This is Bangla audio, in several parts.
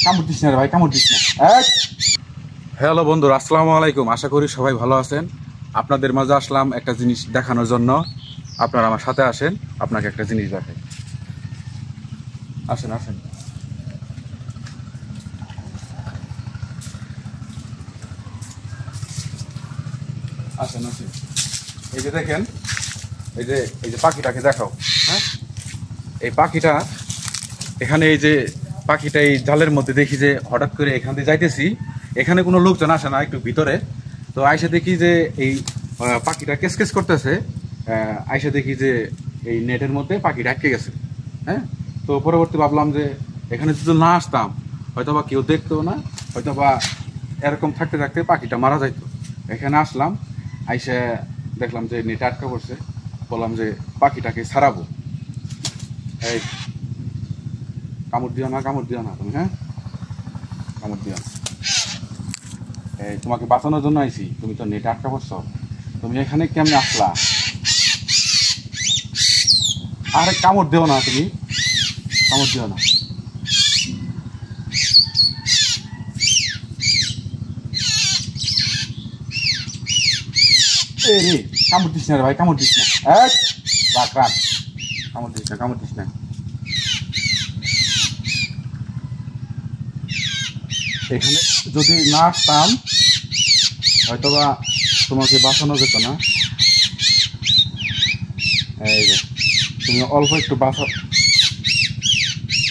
কামড় দিস না রে ভাই, কামড় দিস না। হ্যালো বন্ধুরা, আসসালামু আলাইকুম। আশা করি সবাই ভালো আছেন। আপনাদের মাঝে আসলাম একটা জিনিস দেখানোর জন্য। আপনারা আমার সাথে আসেন, আপনাকে একটা জিনিস দেখাই। আসেন আসেন। আসেন আসেন। এই যে দেখেন, এই যে পাখিটাকে দেখাও। হ্যাঁ, এই পাখিটা এখানে, এই যে পাখিটা এই জালের মধ্যে দেখি যে হঠাৎ করে এখান দিয়ে যাইতেছি, এখানে কোনো লোকজন আসে না, একটু ভিতরে। তো আইসা দেখি যে এই পাখিটা কেস করতেছে। আইসা দেখি যে এই নেটের মধ্যে পাখিটা আটকে গেছে। হ্যাঁ, তো পরবর্তী ভাবলাম যে এখানে যদি না আসতাম হয়তো বা কেউ দেখতো না, হয়তো বা এরকম থাকতে থাকতে পাখিটা মারা যাইতো। এখানে আসলাম, আইসা দেখলাম যে নেট আটকা পড়ছে। বললাম যে পাখিটাকে ছাড়াবো। এই কামড় দিও না, কামড় দিও না তুমি। হ্যাঁ, কামড় দিও না। এই তোমাকে বাঁচানোর জন্য আইছি, তুমি তো নেটে আটকা পড়ছো। তুমি এখানে কেমনে আসলা? আরে কামড় দিও না তুমি, কামড় দিও না। এই রে, কামড় দিস না রে ভাই, কামড় দিস না। রাখ রাখ, কামড় দিস না, কামড় দিস না। এখানে যদি না আসতাম হয়তো বা তোমাকে বাঁচানো যেত না। এই যে তুমি অল্প একটু বাঁচা,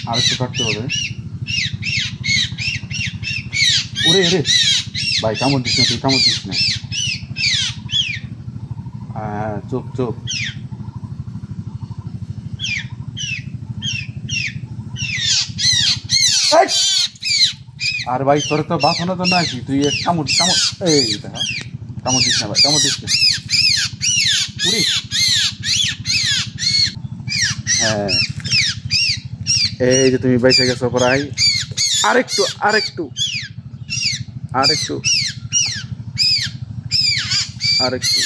আর একটু কাটতে হবে। ওরে রে ভাই, কামড় দিস না তুই, কামড় দিস না। চুপ চুপ। আর ভাই তোরে তো বাঁচানোর জন্য আছি, তুই কামড় কামড়। এই দেখা, কামড় দিস না ভাই, কামড় দিস না। উড়ি। হ্যাঁ, এই যে তুমি বেঁচে গেছো প্রায়। আরেকটু আরেকটু আরেকটু আরেকটু।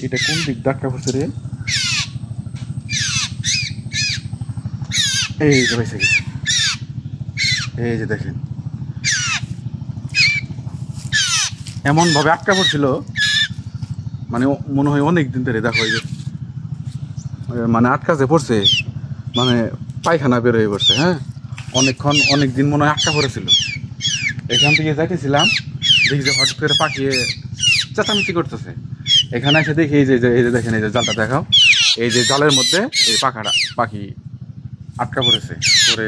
এটা কোন দিক ধাক্কা পড়ছে রে? এই যে বেঁচে গেছে। এই যে দেখেন, এমন ভাবে আটকা পড়ছিল, মানে মনে হয় অনেক দিন ধরে। দেখো এই যে মানে আটকা যে পড়ছে, মানে পায়খানা বের হয়ে পড়ছে। হ্যাঁ, অনেকক্ষণ, অনেক দিন মনে হয় আটকা পড়েছিল। এখান থেকে যাইতেছিলাম, দেখি যে হঠাৎ করে পাখি চেঁচামেচি করতেছে। এখানে এসে দেখি এই যে দেখেন, এই যে জালটা দেখাও। এই যে জালের মধ্যে এই পাখি আটকা পড়েছে। পরে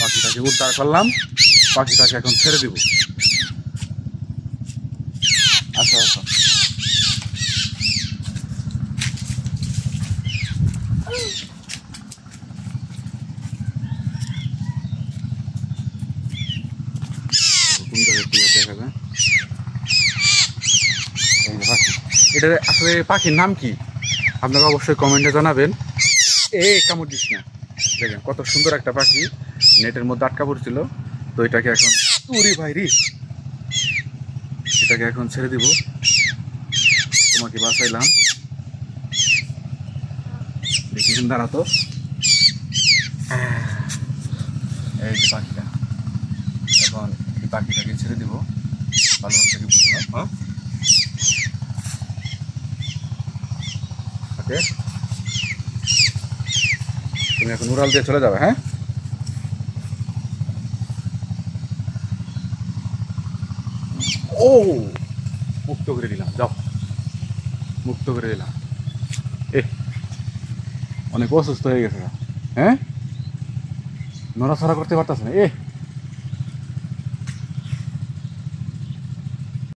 পাখিটাকে উদ্ধার করলাম, পাখিটাকে এখন ছেড়ে দিব। আচ্ছা আচ্ছা। দেখা যায় এই যে পাখি। এটা আসলে পাখির নাম কি আপনারা অবশ্যই কমেন্টে জানাবেন। কামড় দিস না। দেখেন কত সুন্দর একটা পাখি, নেটের মধ্যে আটকা পড়ছিল। তো এটাকে এখন, উরি ভাই রিস, এটাকে এখন ছেড়ে দিব। তোমাকে বাঁচাইলাম। দেখি দাঁড়াতো। এই যে পাখিটা, এখন এই পাখিটাকে ছেড়ে দিব। ভালো থেকে বুঝলো। হ্যাঁ, ওকে, তুমি এখন উড়াল দিয়ে চলে যাবে। হ্যাঁ, ও মুক্ত করে দিলাম, যাও, মুক্ত করে দিলাম। অনেক অসুস্থ হয়ে গেছে। হ্যাঁ, নড়াচড়া করতে পারতেছে না।